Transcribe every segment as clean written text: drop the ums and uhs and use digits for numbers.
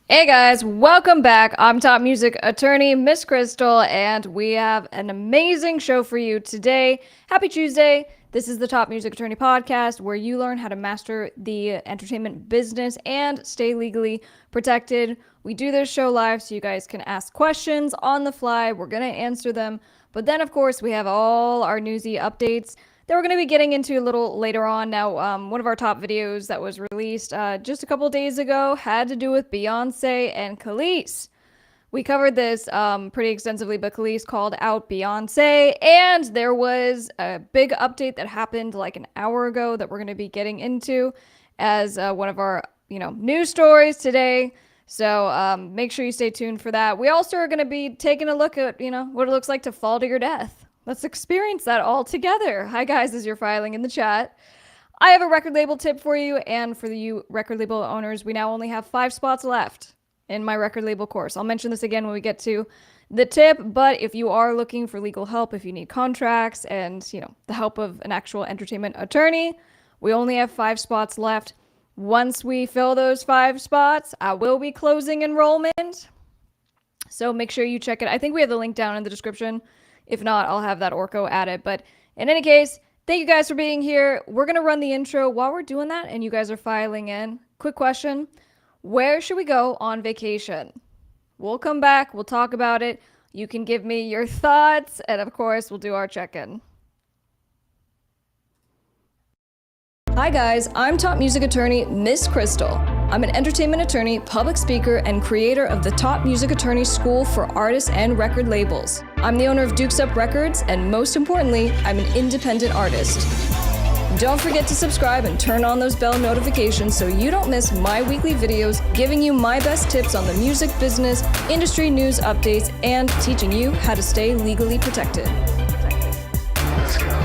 Hey guys, welcome back. I'm top music attorney Miss Krystle, and we have an amazing show for you today. Happy Tuesday. This is the Top Music Attorney podcast where you learn how to master the entertainment business and stay legally protected. We do this show live so you guys can ask questions on the fly. We're going to answer them. But then, of course, we have all our newsy updates that we're going to be getting into a little later on. Now, one of our top videos that was released just a couple days ago had to do with Beyonce and Kelis. We covered this pretty extensively, but Kelis called out Beyonce, and there was a big update that happened like an hour ago that we're going to be getting into as one of our news stories today. So make sure you stay tuned for that. We also are going to be taking a look at what it looks like to fall to your death. Let's experience that all together. Hi guys, as you're filing in the chat. I have a record label tip for you, and for you record label owners, we now only have 5 spots left in my record label course. I'll mention this again when we get to the tip, but if you are looking for legal help, if you need contracts and, the help of an actual entertainment attorney, we only have 5 spots left. Once we fill those 5 spots, I will be closing enrollment. So make sure you check it. I think we have the link down in the description. If not, I'll have that Orko added. But in any case, thank you guys for being here. We're going to run the intro while we're doing that, and you guys are filing in. Quick question. Where should we go on vacation? We'll come back. We'll talk about it. You can give me your thoughts, and of course, we'll do our check-in. Hi guys, I'm top music attorney Miss Krystle. I'm an entertainment attorney, public speaker, and creator of the Top Music Attorney School for artists and record labels. I'm the owner of Dukes Up Records, and most importantly, I'm an independent artist. Don't forget to subscribe and turn on those bell notifications so you don't miss my weekly videos giving you my best tips on the music business, industry news updates, and teaching you how to stay legally protected. Let's go.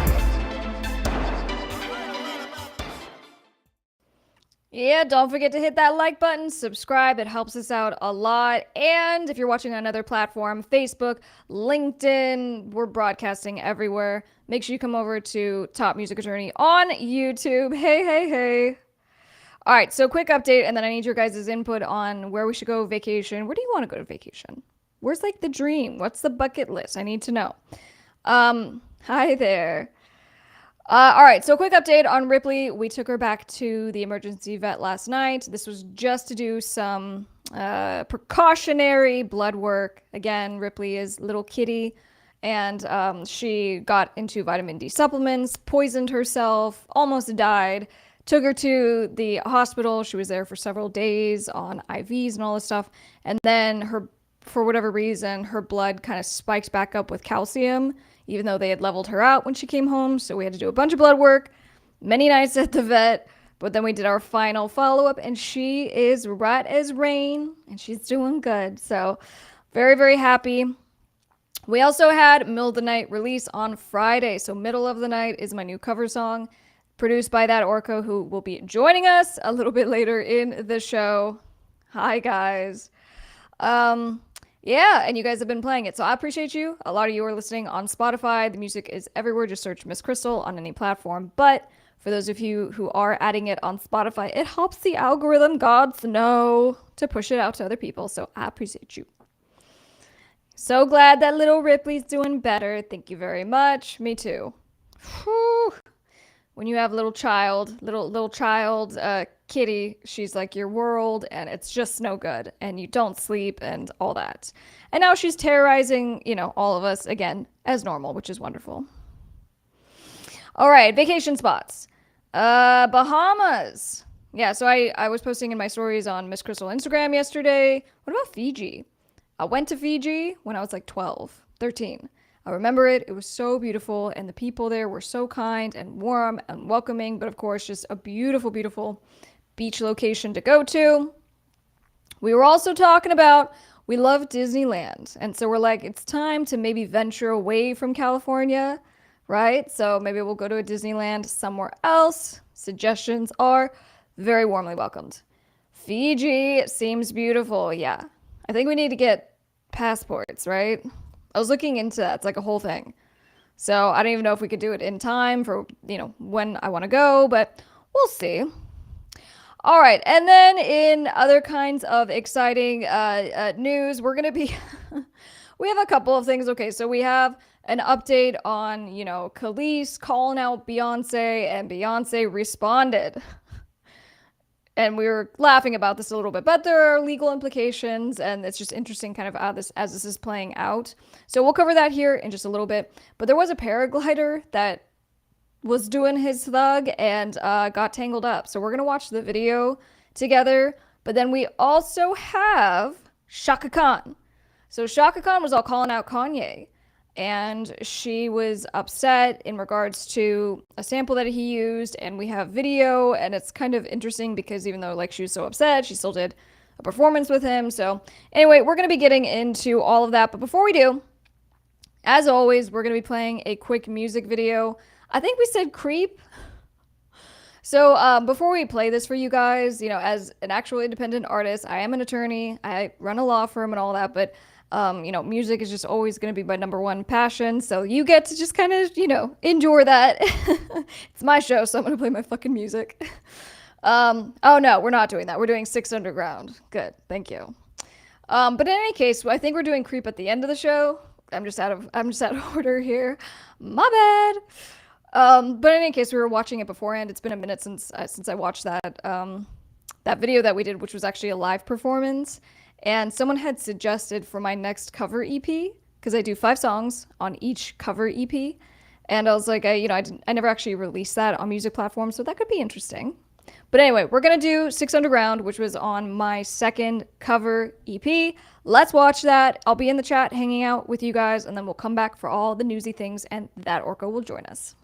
Yeah, don't forget to hit that like button, subscribe, it helps us out a lot. And if you're watching on another platform, Facebook, LinkedIn, we're broadcasting everywhere. Make sure you come over to Top Music Attorney on YouTube. Hey. All right, so quick update, and then I need your guys' input on where we should go vacation. Where do you want to go to vacation? Where's like the dream? What's the bucket list? I need to know. Hi there. All right, so a quick update on Ripley. We took her back to the emergency vet last night. This was just to do some precautionary blood work. Again, Ripley is little kitty, and she got into vitamin D supplements, poisoned herself, almost died. Took her to the hospital. She was there for several days on IVs and all this stuff. And then for whatever reason, her blood kind of spiked back up with calcium, even though they had leveled her out when she came home. So we had to do a bunch of blood work, many nights at the vet, but then we did our final follow-up, and she is right as rain, and she's doing good. So very, very happy. We also had Middle of the Night release on Friday. So Middle of the Night is my new cover song, produced by that Orko, who will be joining us a little bit later in the show. Hi, guys. Yeah, and you guys have been playing it, so I appreciate you. A lot of you are listening on Spotify. The music is everywhere. Just search Miss Krystle on any platform. But for those of you who are adding it on Spotify, it helps the algorithm gods know to push it out to other people, so I appreciate you. So glad that little Ripley's doing better. Thank you very much. Me too. Whew. When you have a little child, kitty, she's like your world, and it's just no good, and you don't sleep and all that. And now she's terrorizing, all of us again as normal, which is wonderful. All right, vacation spots. Bahamas. Yeah, so I was posting in my stories on Miss Krystle Instagram yesterday. What about Fiji? I went to Fiji when I was like 12, 13. I remember it. It was so beautiful, and the people there were so kind and warm and welcoming, but of course, just a beautiful, beautiful beach location to go to. We were also talking about, we love Disneyland, and so we're like, it's time to maybe venture away from California, right? So maybe we'll go to a Disneyland somewhere else. Suggestions are very warmly welcomed. Fiji seems beautiful. Yeah, I think we need to get passports, right? I was looking into that. It's like a whole thing. So I don't even know if we could do it in time for, when I want to go, but we'll see. All right, and then in other kinds of exciting news, we're gonna be. We have a couple of things. Okay, so we have an update on, Kelis calling out Beyonce, and Beyonce responded. And we were laughing about this a little bit, but there are legal implications, and it's just interesting kind of how this as this is playing out. So we'll cover that here in just a little bit. But there was a paraglider that was doing his thug and got tangled up. So we're gonna watch the video together. But then we also have Chaka Khan. So Chaka Khan was all calling out Kanye, and she was upset in regards to a sample that he used, and we have video, and it's kind of interesting because even though like she was so upset, she still did a performance with him. So anyway, we're gonna be getting into all of that. But before we do, as always, we're gonna be playing a quick music video. I think we said creep. So before we play this for you guys, as an actual independent artist, I am an attorney. I run a law firm and all that, but music is just always going to be my number one passion. So you get to just kind of, enjoy that. It's my show, so I'm going to play my fucking music. Oh no, we're not doing that. We're doing Six Underground. Good. Thank you. But in any case, I think we're doing creep at the end of the show. I'm just out of order here. My bad. But in any case, we were watching it beforehand. It's been a minute since I watched that video that we did, which was actually a live performance. And someone had suggested for my next cover EP, because I do 5 songs on each cover EP, and I was like, I never actually released that on music platforms, so that could be interesting. But anyway, we're gonna do Six Underground, which was on my second cover EP. Let's watch that. I'll be in the chat hanging out with you guys, and then we'll come back for all the newsy things, and that Orko will join us.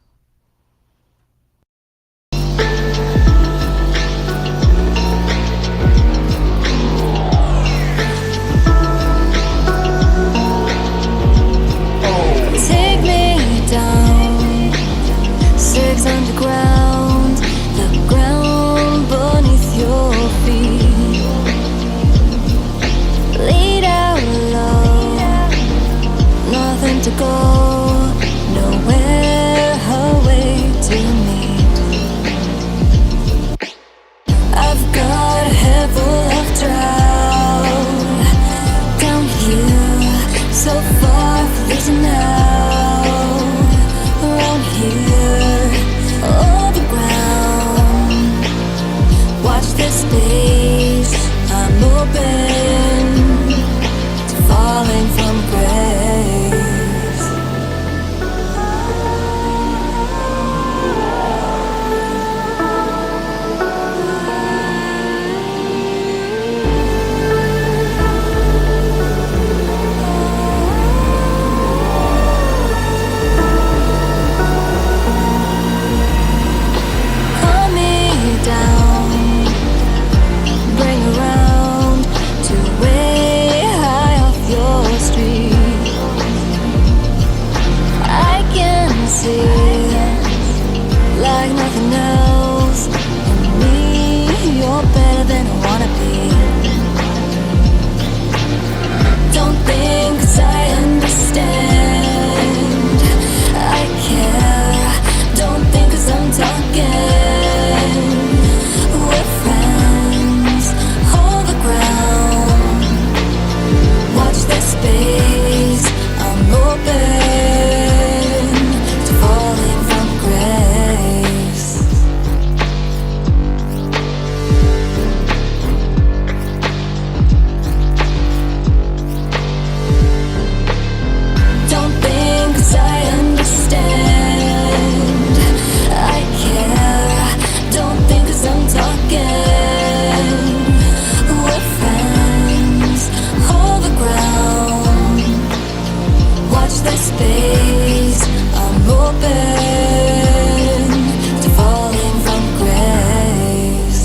Take me down, Six Underground, the ground beneath your feet. Lead out low, nothing to go, nowhere away to meet. I've got a head full of drought down here, so far from losing now. Around here, on the ground, watch this space. I'm open to falling from grace. Like nothing else in me, you're better than I wanna be. Don't think 'cause I understand, I care. Don't think 'cause I'm talking. We're friends, hold the ground. Watch this space, I'm open. Space, I'm open to falling from grace.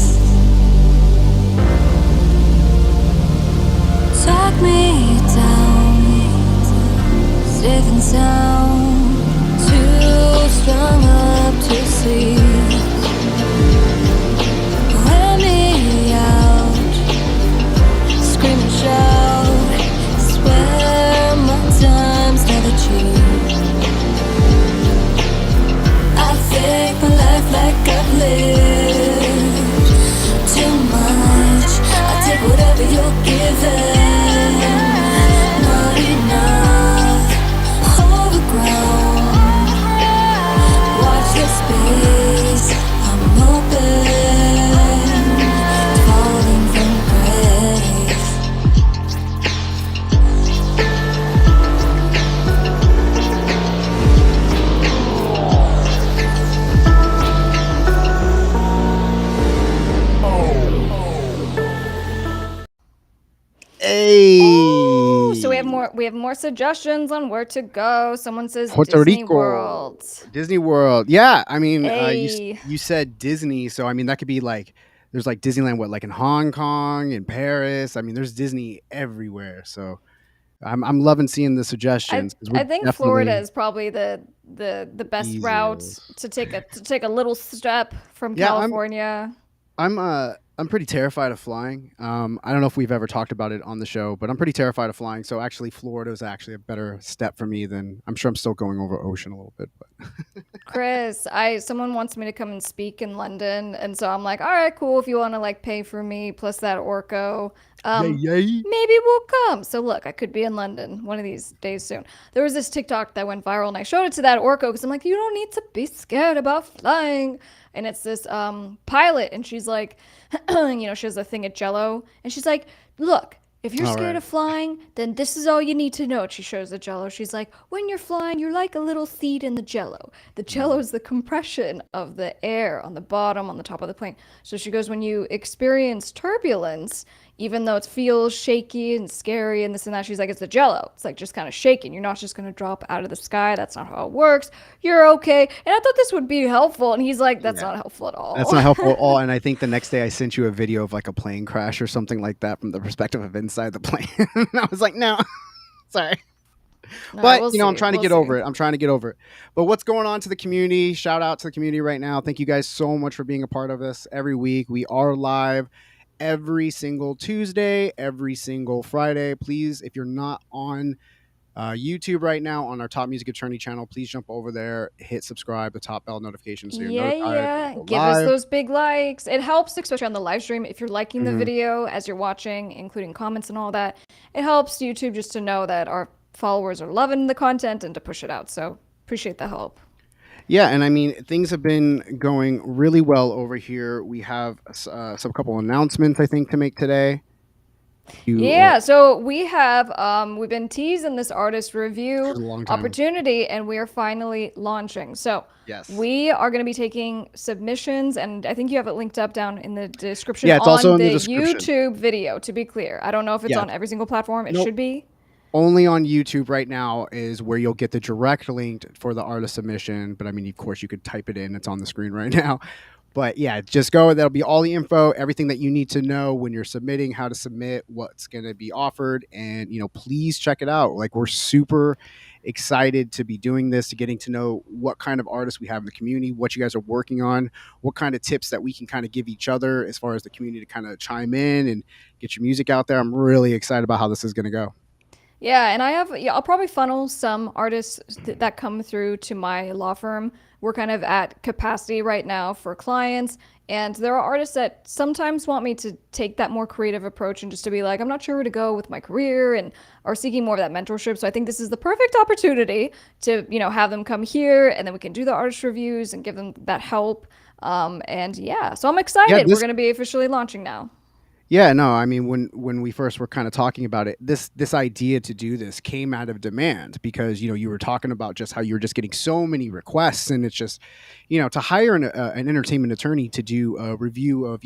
Talk me down, safe and sound, too strung up to sleep. Wear me out, scream and shout, swear my time's never cheap. I think my life like I've lived too nothing, not enough, overgrown. Watch the space I'm open, falling from grace. Oh, so Hey, we have more suggestions on where to go. Someone says Puerto Disney Rico, World. Disney World. Yeah, I mean, Hey. you said Disney, so I mean that could be like there's like Disneyland, what, like in Hong Kong, in Paris. I mean, there's Disney everywhere. So I'm loving seeing the suggestions because I we're think Florida definitely is probably the best route Jesus. to take a little step from Yeah, California. I'm pretty terrified of flying. I don't know if we've ever talked about it on the show, but I'm pretty terrified of flying. So actually, Florida is actually a better step for me than I'm sure I'm still going over ocean a little bit, but Chris, I someone wants me to come and speak in London, and so I'm like, all right, cool. If you want to like pay for me plus that Orko, yay yay. maybe we'll come. So look, I could be in London one of these days soon. There was this TikTok that went viral, and I showed it to that Orko because I'm like, you don't need to be scared about flying. And it's this pilot, and she's like, she has a thing of Jello, and she's like, look. If you're All scared right. of flying, then this is all you need to know. She shows the jello. She's like, when you're flying, you're like a little seed in the jello. The jello is the compression of the air on the bottom, on the top of the plane. So she goes, when you experience turbulence, even though it feels shaky and scary and this and that, she's like, it's the jello. It's like just kind of shaking. You're not just going to drop out of the sky. That's not how it works. You're okay. And I thought this would be helpful. And he's like, that's Yeah. not helpful at all. That's not helpful at all. And I think the next day I sent you a video of like a plane crash or something like that from the perspective of inside the plane. And I was like, no, sorry. No, But, we'll I'm see. trying to We'll get see. over it. I'm trying to get over it. But what's going on to the community? Shout out to the community right now. Thank you guys so much for being a part of this every week. We are live every single Tuesday, every single Friday. Please, if you're not on YouTube right now on our Top Music Attorney channel, please jump over there, hit subscribe, the top bell notification so you're Yeah, notified when yeah. we go Give us live. those big likes. It helps, especially on the live stream. If you're liking the Mhm. video as you're watching, including comments and all that, it helps YouTube just to know that our followers are loving the content and to push it out. So appreciate the help. Yeah, and I mean, things have been going really well over here. We have some couple announcements, I think, to make today. Yeah, so we've been teasing this artist For review a long time. opportunity, and we are finally launching. So Yes. we are going to be taking submissions, and I think you have it linked up down in the description Yeah, it's on also in the the description. YouTube video, to be clear. I don't know if it's Yeah. on every single platform. It Nope. should be. Only on YouTube right now is where you'll get the direct link for the artist submission. But I mean, of course, you could type it in. It's on the screen right now. But yeah, just go. That'll be all the info, everything that you need to know when you're submitting, how to submit, what's going to be offered. And, please check it out. Like, we're super excited to be doing this, to getting to know what kind of artists we have in the community, what you guys are working on, what kind of tips that we can kind of give each other as far as the community to kind of chime in and get your music out there. I'm really excited about how this is going to go. Yeah, and I'll probably funnel some artists that come through to my law firm. We're kind of at capacity right now for clients, and there are artists that sometimes want me to take that more creative approach and just to be like, I'm not sure where to go with my career and are seeking more of that mentorship. So I think this is the perfect opportunity to, have them come here and then we can do the artist reviews and give them that help. And yeah, so I'm excited. We're going to be officially launching now. Yeah, no, I mean, when we first were kind of talking about it, this idea to do this came out of demand because you were talking about just how you were just getting so many requests, and it's just to hire an entertainment attorney to do a review of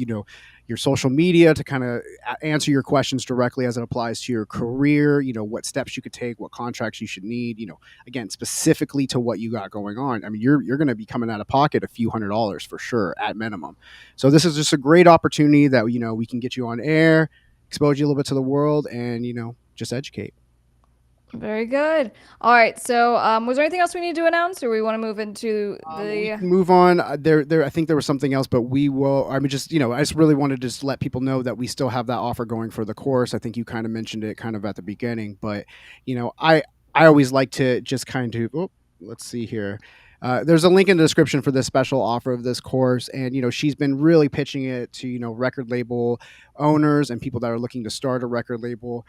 your social media, to kind of answer your questions directly as it applies to your career, what steps you could take, what contracts you should need, again, specifically to what you got going on. I mean, you're going to be coming out of pocket a few $100s for sure at minimum. So this is just a great opportunity that we can get you on air, expose you a little bit to the world, and just educate. Very good. All right. So, was there anything else we need to announce, or we want to move into We can move on. There. I think there was something else, but we will. I mean, I just really wanted to just let people know that we still have that offer going for the course. I think you kind of mentioned it kind of at the beginning, but I always like to just kind of. Oh, let's see here. There's a link in the description for this special offer of this course, and she's been really pitching it to record label owners and people that are looking to start a record label.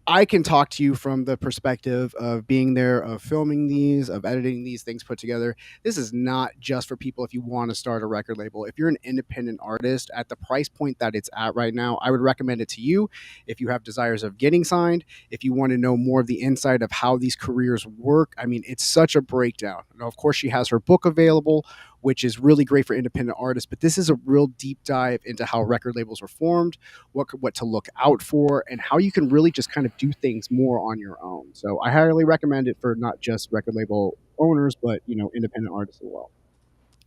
I can talk to you from the perspective of being there, of filming these, of editing these things put together. This is not just for people if you want to start a record label. If you're an independent artist at the price point that it's at right now, I would recommend it to you. If you have desires of getting signed, if you want to know more of the inside of how these careers work, I mean, it's such a breakdown. Now, of course, she has her book available, which is really great for independent artists, but this is a real deep dive into how record labels were formed, what to look out for, and how you can really just kind of do things more on your own. So I highly recommend it for not just record label owners, but independent artists as well.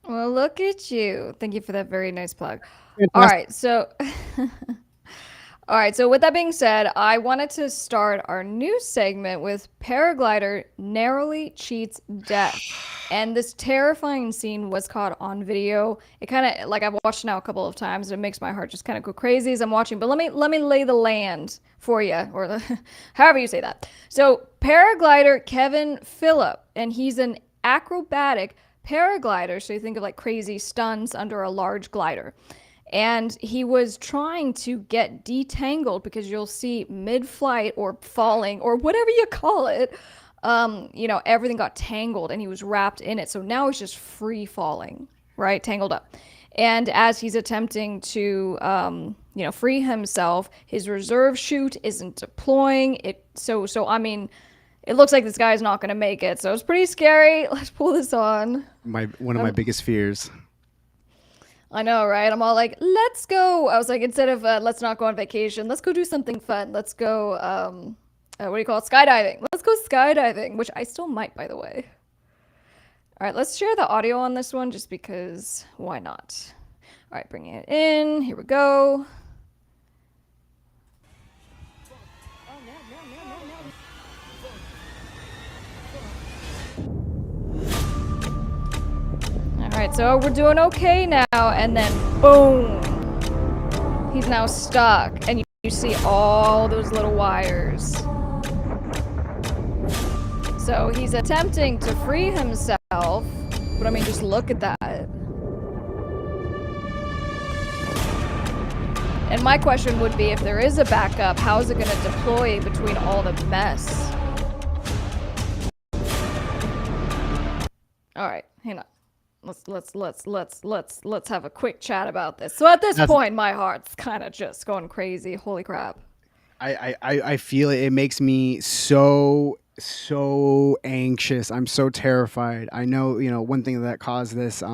Well, look at you. Thank you for that very nice plug. Fantastic. All right, so all right, so with that being said, I wanted to start our new segment with Paraglider narrowly cheats death. And this terrifying scene was caught on video. It kind of, like, I've watched it now a couple of times, and it makes my heart just kind of go crazy as I'm watching. But let me lay the land for you, or however you say that. So paraglider Kevin Phillip, and he's an acrobatic paraglider. So you think of like crazy stunts under a large glider. And he was trying to get detangled, because you'll see mid-flight or falling or whatever you call it, everything got tangled and he was wrapped in it. So now he's just free falling, right? Tangled up. And as he's attempting to, free himself, his reserve chute isn't deploying. I mean, it looks like this guy's not going to make it. So it's pretty scary. Let's pull this on. One of my biggest fears. I know, right? I'm all like, let's go. I was like, instead of let's not go on vacation, let's go do something fun. Let's go, what do you call it? Skydiving. Let's go skydiving, which I still might, by the way. All right, let's share the audio on this one just because why not? All right, bringing it in. Here we go. All right, so we're doing okay now, and then boom, he's now stuck, and you see all those little wires. So he's attempting to free himself, but I mean, just look at that. And my question would be, if there is a backup, how is it going to deploy between all the mess? All right, hang on. Let's have a quick chat about this. So at this point, my heart's kind of just going crazy. Holy crap. I feel it. It makes me so anxious. I'm so terrified. I know, one thing that caused this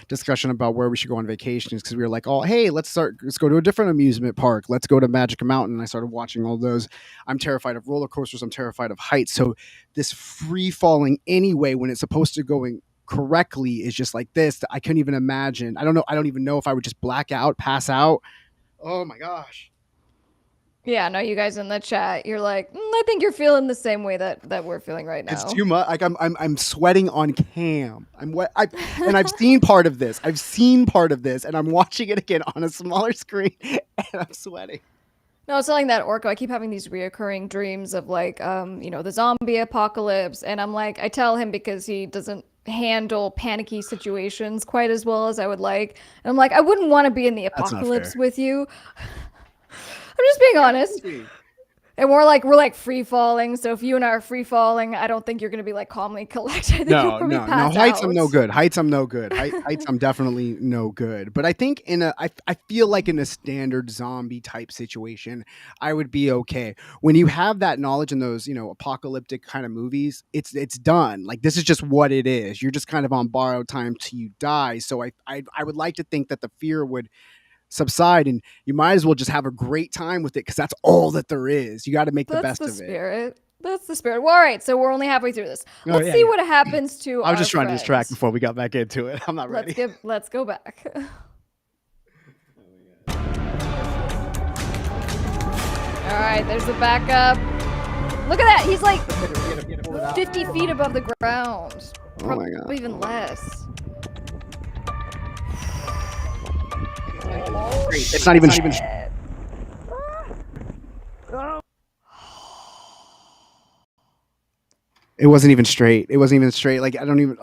discussion about where we should go on vacation is because we were like, oh, hey, let's go to a different amusement park. Let's go to Magic Mountain. I started watching all those. I'm terrified of roller coasters. I'm terrified of heights. So this free falling anyway, when it's supposed to going correctly, is just like this. I couldn't even imagine. I don't know. I don't even know if I would just black out, pass out. Oh my gosh. Yeah, no, you guys in the chat, you're like, I think you're feeling the same way that we're feeling right now. It's too much. Like I'm sweating on cam. I'm wet. And I've seen part of this. And I'm watching it again on a smaller screen, and I'm sweating. No, it's like that Orko. I keep having these reoccurring dreams of like, the zombie apocalypse, and I'm like, I tell him because he doesn't handle panicky situations quite as well as I would like, and I'm like, I wouldn't want to be in the apocalypse with you. I'm just being honest. And we're like free falling. So if you and I are free falling, I don't think you're gonna be like calmly collected. I think you'll probably pass heights. out. I'm no good. Heights. I'm no good. Heights. I'm definitely no good. But I think I feel like in a standard zombie type situation, I would be okay. When you have that knowledge in those apocalyptic kind of movies, it's done. Like, this is just what it is. You're just kind of on borrowed time till you die. So I would like to think that the fear would subside, and you might as well just have a great time with it, because that's all that there is. You got to make the best of it. That's the spirit. Well, all right, so we're only halfway through this. Let's see what happens to I was just trying friends. to distract before we got back into it. I'm not ready. Let's go back. All right, there's the backup. Look at that. He's like 50 feet above the ground. Oh my God. Probably even less. It's not even It wasn't even straight. Like, I don't even.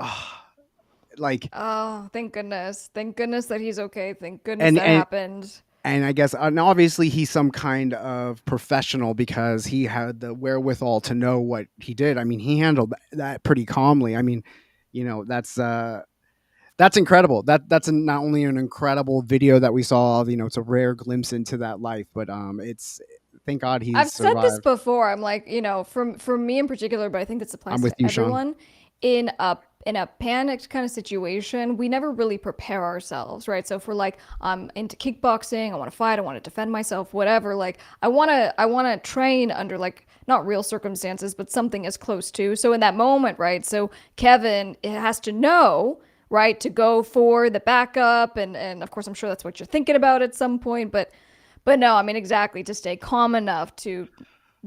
Like, Oh, thank goodness. Thank goodness that he's okay. Thank goodness and that and happened. and I guess, and obviously he's some kind of professional because he had the wherewithal to know what he did. I mean, he handled that pretty calmly. I mean, that's incredible. That's not only an incredible video that we saw. It's a rare glimpse into that life, but it's thank God he's I've said this survived. before. I'm like, for me in particular, but I think this I'm applies with to you, Sean. everyone. In a panicked kind of situation, we never really prepare ourselves, right? So if we're like, I'm into kickboxing, I want to fight, I want to defend myself, whatever. Like, I want to train under like not real circumstances, but something as close to. So in that moment, right? So Kevin it has to know, right, to go for the backup, and of course, I'm sure that's what you're thinking about at some point, but no, I mean exactly to stay calm enough to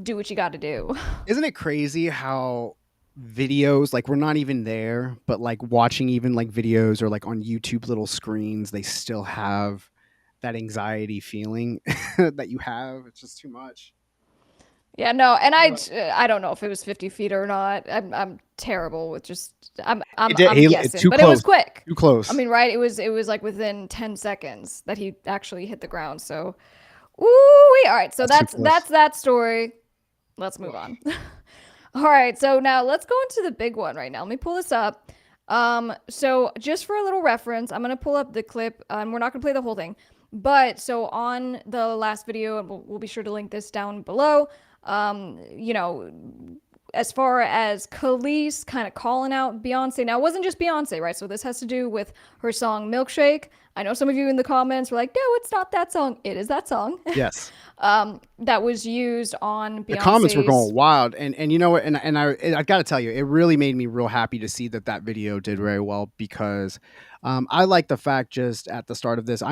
do what you got to do. Isn't it crazy how videos, like, we're not even there, but like watching even like videos or like on YouTube little screens, they still have that anxiety feeling that you have. It's just too much. Yeah, no, and But I don't know if it was 50 feet or not. I'm terrible with just it did. I'm guessing, Too but it was close. quick. Too I close. mean, right? It was like within 10 seconds that he actually hit the ground. So, ooh, all right. So That's too close. that's that story. Let's move on. All right, so now let's go into the big one right now. Let me pull this up. So just for a little reference, I'm gonna pull up the clip. We're not gonna play the whole thing, but so on the last video, and we'll be sure to link this down below. Um, you know, as far as Kelis kind of calling out Beyonce. Now, it wasn't just Beyonce, right? So this has to do with her song Milkshake. I know some of you in the comments were like, no, it's not that song. It is that song. Yes. That was used on The comments were Beyonce's. going wild, and you know what, and I got to tell you, it really made me real happy to see that video did very well because I like the fact just at the start of this,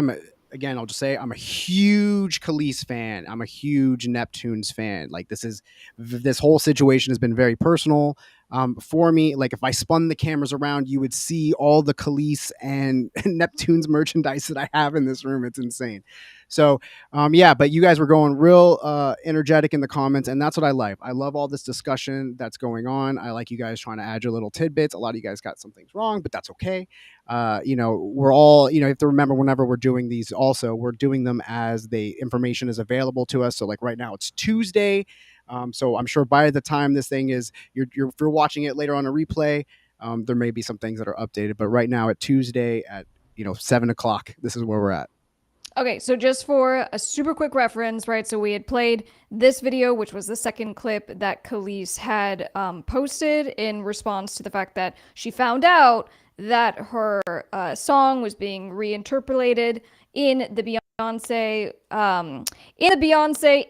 again, I'll just say I'm a huge Khalees fan. I'm a huge Neptunes fan. Like, this whole situation has been very personal for me. Like, if I spun the cameras around, you would see all the Khalees and Neptunes merchandise that I have in this room. It's insane. So yeah, but you guys were going real energetic in the comments, and that's what I like. I love all this discussion that's going on. I like you guys trying to add your little tidbits. A lot of you guys got some things wrong, but that's okay. We're all, you have to remember, whenever we're doing these, also we're doing them as the information is available to us. So like right now it's Tuesday. So I'm sure by the time this thing is, if you're watching it later on a replay, there may be some things that are updated, but right now at Tuesday at 7 o'clock, this is where we're at. Okay, so just for a super quick reference, right? So we had played this video, which was the second clip that Kelis had posted in response to the fact that she found out that her song was being reinterpolated in the Beyonce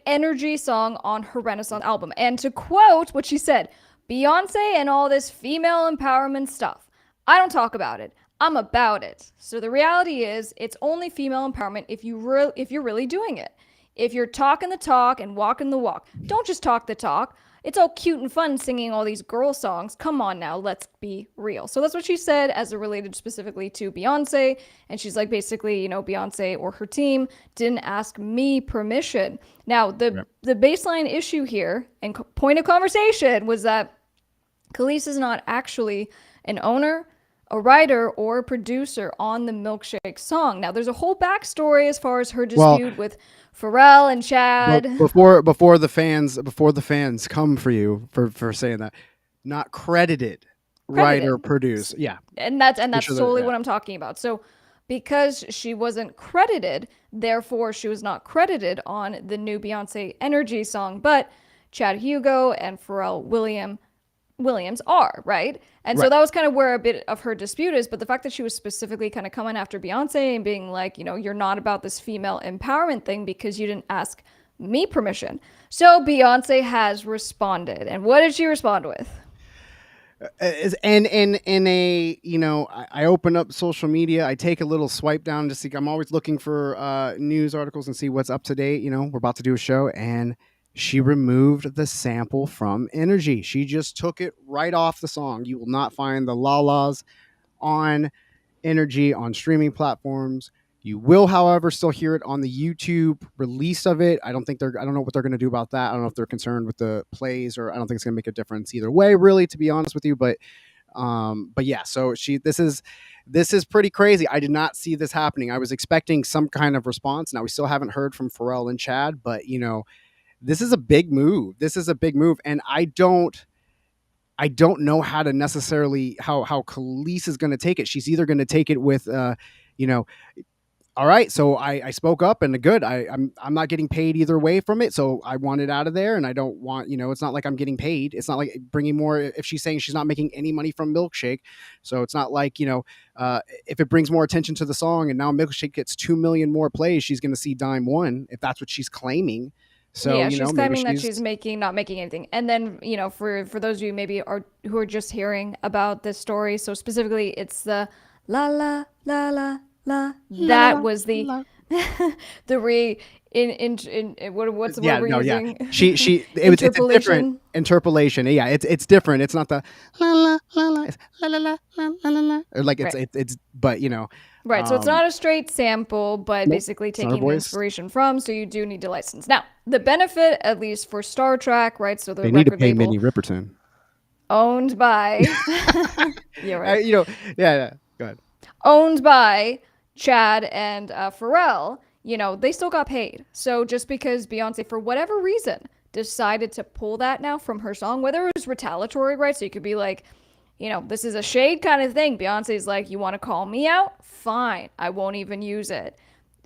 Energy song on her Renaissance album. And to quote what she said, Beyonce and all this female empowerment stuff, I don't talk about it. I'm about it. So the reality is, it's only female empowerment if you're really doing it. If you're talking the talk and walking the walk, don't just talk the talk. It's all cute and fun singing all these girl songs. Come on now, let's be real. So that's what she said as it related specifically to Beyonce. And she's like, basically, Beyonce or her team didn't ask me permission. Now, the baseline issue here and point of conversation was that Kelis is not actually an owner, a writer, or a producer on the Milkshake song. Now, there's a whole backstory as far as her Well, dispute with Pharrell and but Chad. before the fans come for you for saying that, not credited, writer, Credited. produce, yeah, And that's make sure that, solely yeah. what I'm talking about. So because she wasn't credited, therefore she was not credited on the new Beyonce Energy song, but Chad Hugo and Pharrell Williams are, right? And so Right. that was kind of where a bit of her dispute is. But the fact that she was specifically kind of coming after Beyonce and being like, you're not about this female empowerment thing because you didn't ask me permission. So Beyonce has responded. And what did she respond with? And in a, I open up social media, I take a little swipe down to see, I'm always looking for news articles and see what's up to date. We're about to do a show, and she removed the sample from Energy. She just took it right off the song. You will not find the la-las on Energy on streaming platforms. You will, however, still hear it on the YouTube release of it. I don't know what they're going to do about that. I don't know if they're concerned with the plays, or I don't think it's going to make a difference either way, really, to be honest with you. But But yeah, so this is pretty crazy. I did not see this happening. I was expecting some kind of response. Now we still haven't heard from Pharrell and Chad, but this is a big move. This is a big move, and I don't know how to necessarily how Kelis is going to take it. She's either going to take it with, you know, all right, so I spoke up and good. I'm not getting paid either way from it, so I want it out of there, and I don't want it's not like I'm getting paid. It's not like bringing more. If she's saying she's not making any money from Milkshake, so it's not like if it brings more attention to the song, and now Milkshake gets 2 million more plays, she's going to see dime one if that's what she's claiming. So Yeah, you she's know maybe claiming that she's she's not making anything. And then, for those of you maybe who are just hearing about this story, so specifically it's the la la la la la. la That la was the la. the re in what's the Yeah, word we're no, yeah. using? It's a different Interpolation. interpolation. Yeah, it's different. It's not the la la la la. It's la la la la la la la. Or like Right. it's but Right, so it's um not a straight sample, but nope, basically it's not her taking the voice. inspiration from, so you do need to license. Now, the benefit, at least for Star Trek, right, so the They need to record pay label Minnie Riperton. owned by, you're right, Yeah. Go ahead. owned by Chad and Pharrell, they still got paid. So just because Beyonce, for whatever reason, decided to pull that now from her song, whether it was retaliatory, right? So you could be like, this is a shade kind of thing. Beyonce's like, you want to call me out? Fine. I won't even use it.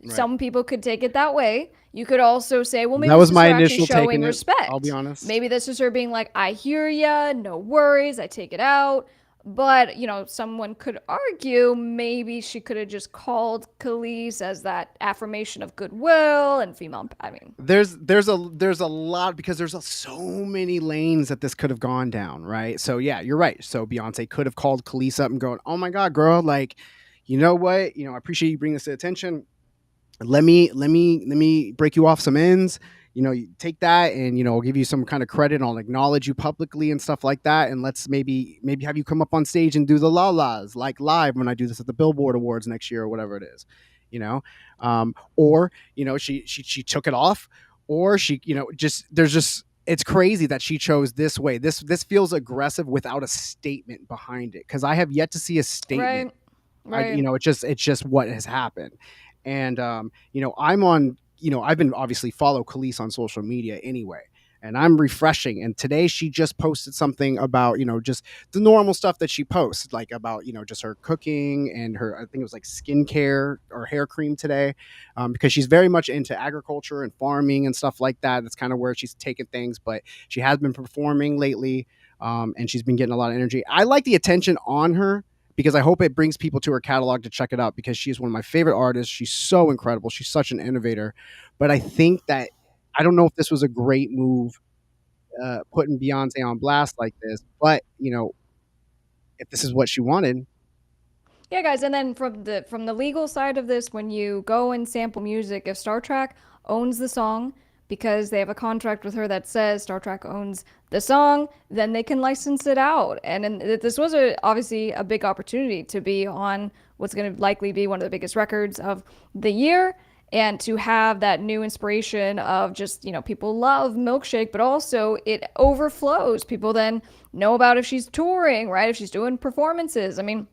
Right. Some people could take it that way. You could also say, well, maybe That this was is my her actually initial take showing in it. I'll be respect. honest. Maybe this is her being like, I hear ya, no worries, I take it out. But, someone could argue maybe she could have just called Kelis as that affirmation of goodwill and female. I mean, There's a lot because so many lanes that this could have gone down, right? So yeah, you're right. So Beyonce could have called Kelis up and going, "Oh my God, girl, like, you know what? I appreciate you bringing this to attention. Let me break you off some ends. You take that, and I'll give you some kind of credit. I'll acknowledge you publicly and stuff like that, and let's maybe have you come up on stage and do the la las like live when I do this at the Billboard Awards next year or whatever it is, or she took it off, or she just there's just it's crazy that she chose this way. This feels aggressive without a statement behind it, because I have yet to see a statement. right. It's just what has happened. And I'm on, I've been obviously follow Kelis on social media anyway, and I'm refreshing, and today she just posted something about just the normal stuff that she posts, like about just her cooking and her, I think it was like skincare or hair cream today, because she's very much into agriculture and farming and stuff like that. That's kind of where she's taken things, but she has been performing lately, and she's been getting a lot of energy. I like the attention on her, because I hope it brings people to her catalog to check it out, because she is one of my favorite artists. She's so incredible. She's such an innovator. But I think that I don't know if this was a great move, putting Beyonce on blast like this. But if this is what she wanted, Yeah, guys, and then from the legal side of this, when you go and sample music, if Star Trek owns the song because they have a contract with her that says Star Trek owns the song, then they can license it out. And this was obviously a big opportunity to be on what's going to likely be one of the biggest records of the year, and to have that new inspiration of just, people love Milkshake, but also it overflows. People then know about if she's touring, right? If she's doing performances. I mean,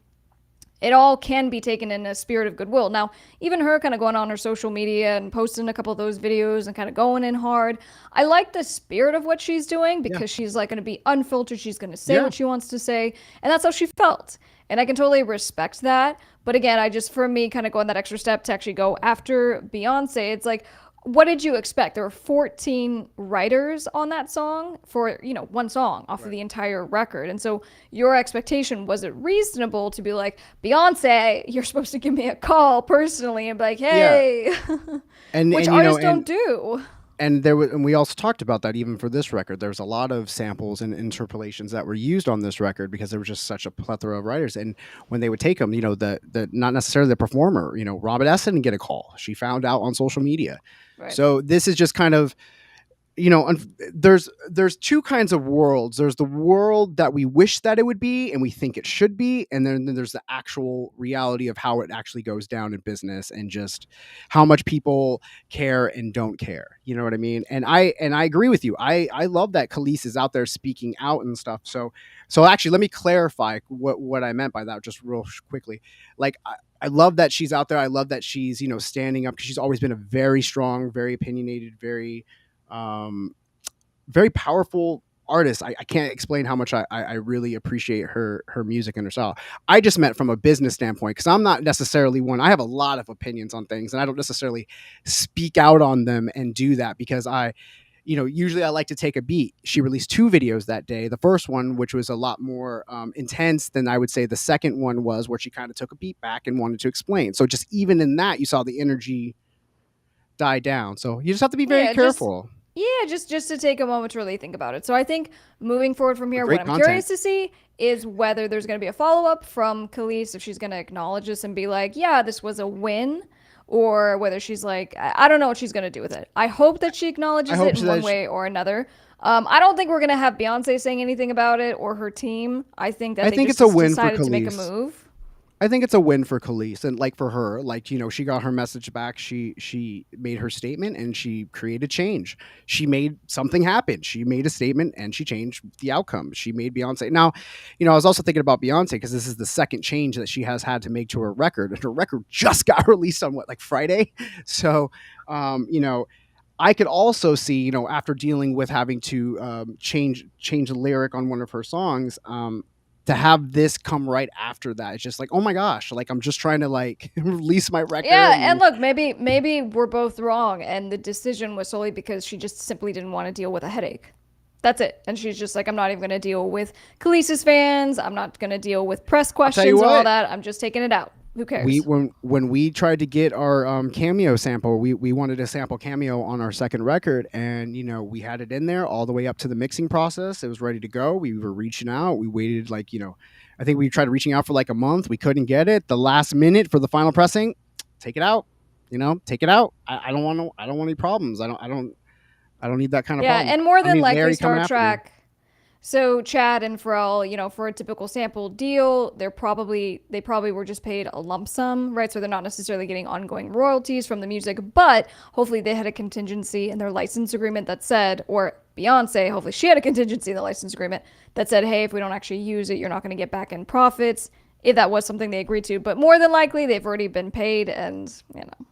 it all can be taken in a spirit of goodwill. Now, even her kind of going on her social media and posting a couple of those videos and kind of going in hard, I like the spirit of what she's doing, yeah, because she's like going to be unfiltered. She's going to say yeah, what she wants to say, and that's how she felt. And I can totally respect that. But again, for me, kind of going that extra step to actually go after Beyonce, it's like, what did you expect? There were 14 writers on that song for, one song off of the entire record. And so your expectation, was it reasonable to be like, Beyonce, you're supposed to give me a call personally and be like, yeah. hey, And which and artists don't do. and we also talked about that even for this record. There's a lot of samples and interpolations that were used on this record, because there was just such a plethora of writers. And when they would take them, the not necessarily the performer, Robert S. didn't get a call. She found out on social media. Right. So this is just kind of, there's two kinds of worlds. There's the world that we wish that it would be and we think it should be, and then there's the actual reality of how it actually goes down in business and just how much people care and don't care. You know what I mean? And I agree with you. I love that Kelis is out there speaking out and stuff. So actually, let me clarify what I meant by that just real quickly. Like I love that she's out there. I love that she's standing up, because she's always been a very strong, very opinionated, um, very powerful artist. I can't explain how much I really appreciate her music and her style. I just meant from a business standpoint, because I'm not necessarily one. I have a lot of opinions on things, and I don't necessarily speak out on them and do that because usually I like to take a beat. She released two videos that day. The first one, which was a lot more intense than I would say the second one was, where she kind of took a beat back and wanted to explain. So just even in that, you saw the energy die down. So you just have to be very Yeah, just careful. yeah, just to take a moment to really think about it. So I think moving forward from here, what Great I'm content. curious to see is whether there's going to be a follow up from Kelis, if she's going to acknowledge this and be like, yeah, this was a win, or whether she's like, I don't know what she's going to do with it. I hope that she I acknowledges it hope in one that way or another. I don't think we're going to have Beyonce saying anything about it or her team. I think that I they think just it's a win for decided to make a Kelis. move. I think it's a win for Kelis, and like for her, like she got her message back. She made her statement and she created change. She made something happen. She made a statement and she changed the outcome. She made Beyonce. Now, I was also thinking about Beyonce, because this is the second change that she has had to make to her record. And her record just got released on what, like Friday. So, um, you know, I could also see, after dealing with having to change a lyric on one of her songs, to have this come right after that. It's just like, oh my gosh, like I'm just trying to like release my record. Yeah, and And look, maybe we're both wrong, and the decision was solely because she just simply didn't want to deal with a headache. That's it. And she's just like, I'm not even going to deal with Kelis's fans. I'm not going to deal with press I'll tell you questions and all what, that. I'm just taking it out. Who we cares? when we tried to get our cameo sample, we wanted to sample cameo on our second record, and we had it in there all the way up to the mixing process. It was ready to go. We were reaching out. We waited like, I think we tried reaching out for like a month. We couldn't get it. The last minute for the final pressing, take it out. Take it out. I don't want I don't want any problems. I don't need that kind of Yeah, problems. and more I don't than need likely, Larry coming Star after me. Trek. So Chad and Pharrell, for a typical sample deal, they probably were just paid a lump sum, right? So they're not necessarily getting ongoing royalties from the music, but hopefully they had a contingency in their license agreement that said, or Beyonce, hopefully she had a contingency in the license agreement that said, hey, if we don't actually use it, you're not going to get back in profits. If that was something they agreed to, but more than likely they've already been paid, and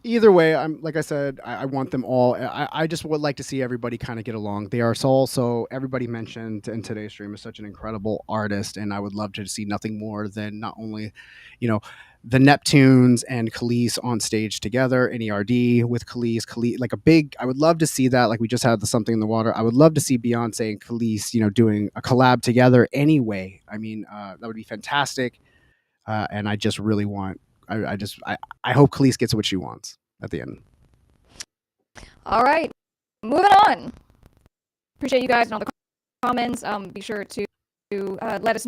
Either way, I'm like I said, I want them all. I just would like to see everybody kind of get along. They are so everybody mentioned in today's stream is such an incredible artist, and I would love to see nothing more than not only, you know, the Neptunes and Kelis on stage together, NERD with Kelis, like a big. I would love to see that. Like we just had the Something in the Water. I would love to see Beyonce and Kelis, doing a collab together. Anyway, I mean, that would be fantastic. And I just really want. I hope Kelis gets what she wants at the end. all right, moving on. Appreciate you guys and all the comments. Be sure to let us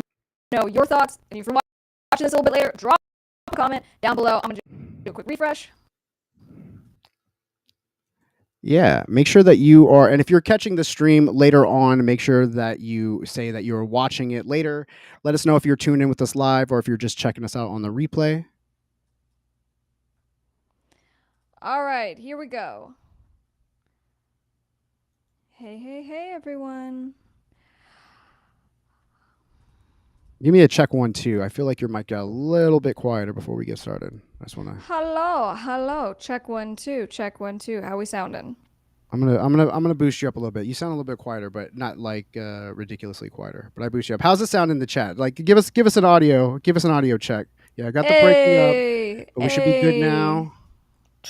know your thoughts. And if you're watching this a little bit later, drop a comment down below. I'm gonna do a quick refresh. Yeah, make sure that you are, and if you're catching the stream later on, make sure that you say that you're watching it later. Let us know if you're tuned in with us live or if you're just checking us out on the replay. All right, here we go. Hey, everyone. Give me a check 1 2. I feel like your mic got a little bit quieter before we get started. I just want to. Hello. Check 1 2. Check 1 2. How we sounding? I'm gonna boost you up a little bit. You sound a little bit quieter, but not like ridiculously quieter. But I boost you up. How's it sound in the chat? Like give us an audio. Give us an audio check. Yeah, I got the breaking up, but we should be good now.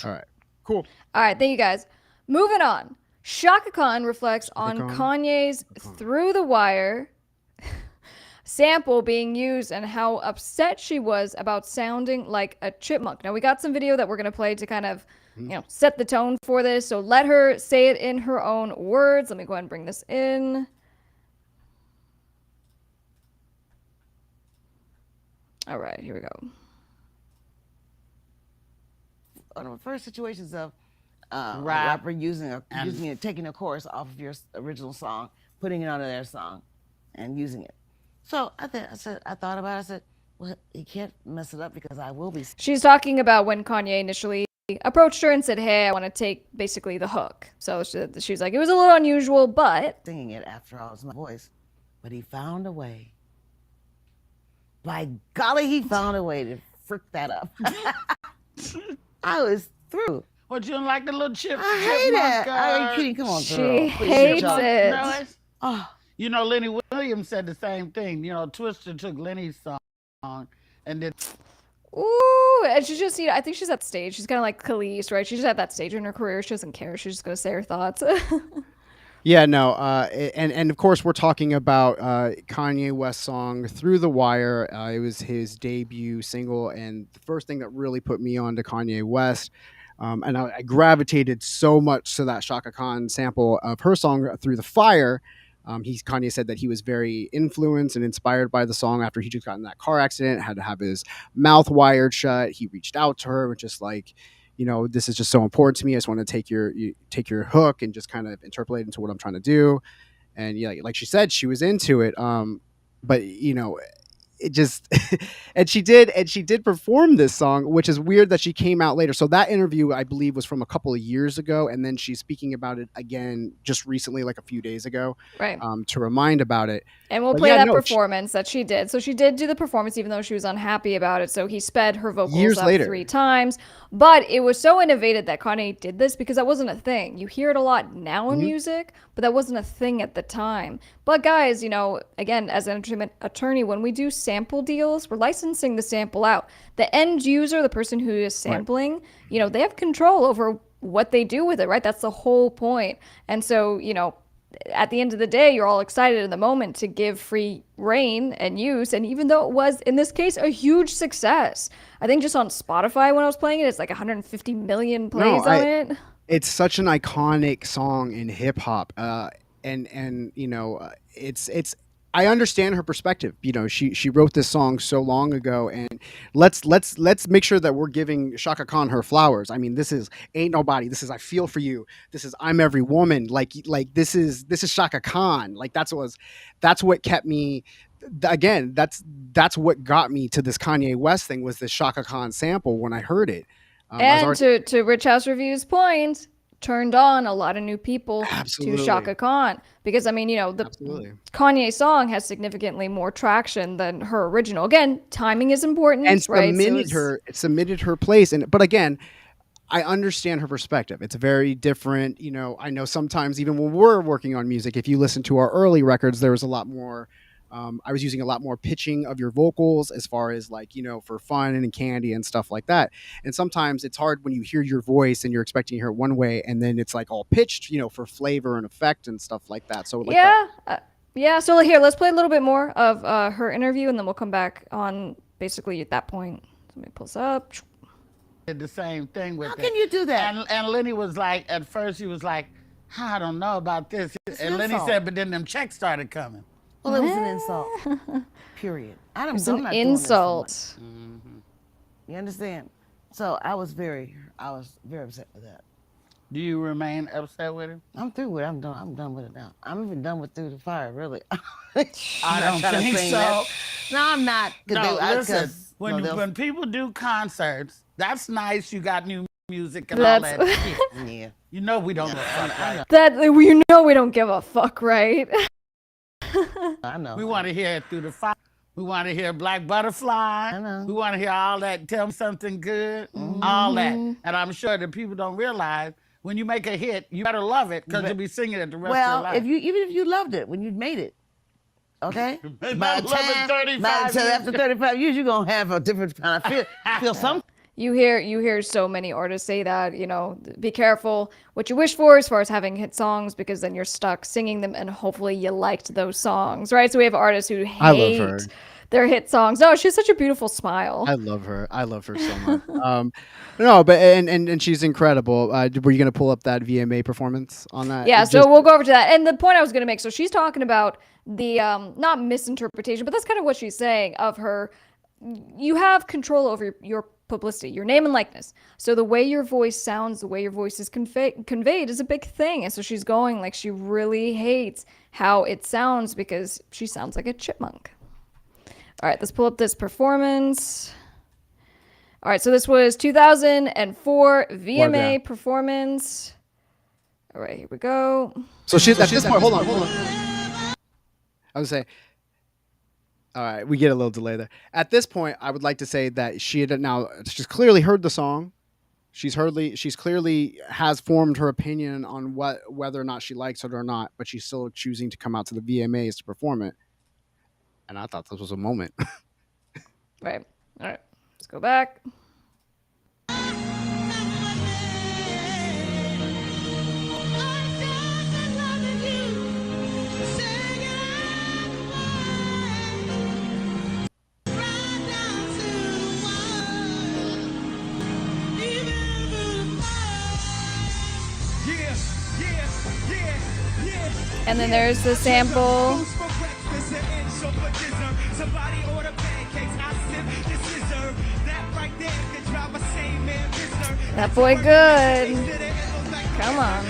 All right, cool. All right, thank you guys. Moving on. Chaka Khan reflects on Khan. Kanye's Through the Wire sample being used and how upset she was about sounding like a chipmunk. Now we got some video that we're going to play to kind of, set the tone for this. So let her say it in her own words. Let me go ahead and bring this in. All right, here we go. On the first situations of a Rap rapper using and- it, taking a chorus off of your original song, putting it onto their song, and using it. So I thought about it. I said, well, you can't mess it up because I will be She's talking about when Kanye initially approached her and said, "Hey, I want to take basically the hook." So she's like, it was a little unusual, but singing it after all. It's my voice. But he found a way. By golly, he found a way to frick that up. I was through. What, you don't like the little chip? I hate chipmunk, it. Are you kidding? Come on, girl. she Please, hates y'all. it. noise? Oh, You know, Lenny Williams said the same thing. You know, Twister took Lenny's song and then Ooh, and she's just, I think she's at the stage. She's kind of like Kelis, right? She's at that stage in her career. She doesn't care. She's just going to say her thoughts. Yeah, no, and of course we're talking about Kanye West's song "Through the Wire." It was his debut single, and the first thing that really put me on to Kanye West, and I gravitated so much to that Chaka Khan sample of her song "Through the Fire." Kanye said that he was very influenced and inspired by the song after he just got in that car accident, had to have his mouth wired shut. He reached out to her, just like, this is just so important to me. I just want to take your hook and just kind of interpolate into what I'm trying to do. And yeah, like she said, she was into it. But it just and she did perform this song, which is weird that she came out later. So that interview, I believe, was from a couple of years ago, and then she's speaking about it again just recently, like a few days ago, Right. To remind about it. And we'll But play yeah, that no, performance that she did. So she did do the performance even though she was unhappy about it. So he sped her vocals Years up later. 3 times. But it was so innovative that Kanye did this because that wasn't a thing. You hear it a lot now in music, but that wasn't a thing at the time. But guys, again, as an entertainment attorney, when we do sample deals, we're licensing the sample out. The end user, the person who is sampling, they have control over what they do with it, right? That's the whole point. And so, at the end of the day, you're all excited in the moment to give free reign and use. And even though it was, in this case, a huge success, I think just on Spotify when I was playing it, it's like 150 million plays on it. It's such an iconic song in hip hop, it's. I understand her perspective. She wrote this song so long ago, and let's make sure that we're giving Chaka Khan her flowers. I mean, this is Ain't Nobody. This is I Feel for You. This is I'm Every Woman. Like this is Chaka Khan. Like that's what kept me. Again, that's what got me to this Kanye West thing, was this Chaka Khan sample when I heard it. And to Rich House Review's point, turned on a lot of new people to Chaka Khan. Because, the Kanye song has significantly more traction than her original. Again, timing is important. And right? cemented her place. But again, I understand her perspective. It's very different. I know sometimes even when we're working on music, if you listen to our early records, there was a lot more. I was using a lot more pitching of your vocals as far as for fun and candy and stuff like that. And sometimes it's hard when you hear your voice and you're expecting to hear it one way and then it's like all pitched, for flavor and effect and stuff like that. So yeah. So here, let's play a little bit more of her interview and then we'll come back on basically at that point. Let me pull this up. did the same thing with how it. can you do that? And Lenny was like, at first he was like, I don't know about this. And Lenny said, but then them checks started coming. Well, it was an insult. Period. It's an insult. You understand? So I was very upset with that. Do you remain upset with him? I'm through with it. I'm done with it now. I'm even done with Through the Fire, really. I don't think so. That. No, I'm not. No, listen, when people do concerts, that's nice. You got new music and all that shit. Yeah. You know we don't give a fuck, right? We don't give a fuck, right? I know. We want to hear it Through the Fire. We want to hear Black Butterfly. I know. We want to hear all that, Tell Me Something Good, all that. And I'm sure that people don't realize when you make a hit, you better love it because you'll be singing it the rest of your life. Even if you loved it when you made it, okay? After 35 years, you're going to have a different kind of feel something. You hear so many artists say that, be careful what you wish for as far as having hit songs because then you're stuck singing them and hopefully you liked those songs, right? So we have artists who hate their hit songs. No, she has such a beautiful smile. I love her so much. No, but and she's incredible. Were you going to pull up that VMA performance on that? Yeah, so we'll go over to that. And the point I was going to make, so she's talking about the not misinterpretation, but that's kind of what she's saying of her you have control over your publicity, your name and likeness. So the way your voice sounds, the way your voice is conveyed is a big thing. And so she's going like she really hates how it sounds because she sounds like a chipmunk. All right, let's pull up this performance. All right, so this was 2004 VMA performance. All right, here we go. So she's at this point. Hold on. I would say. All right, we get a little delay there. At this point, I would like to say that she's clearly heard the song. She's clearly has formed her opinion on whether or not she likes it or not, but she's still choosing to come out to the VMAs to perform it. And I thought this was a moment. Right. All right. Let's go back. And then there's the sample. That boy good. Come on.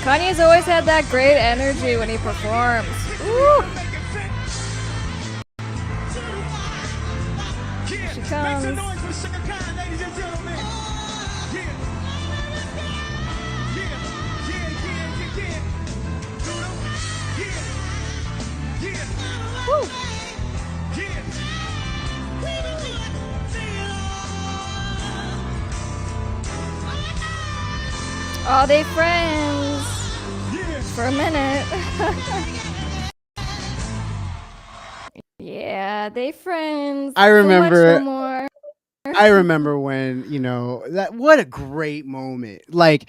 Kanye's always had that great energy when he performs. Ooh. Here she comes. Woo. Are they friends? For a minute. Yeah, they friends. I remember. So much more. I remember when, that what a great moment. Like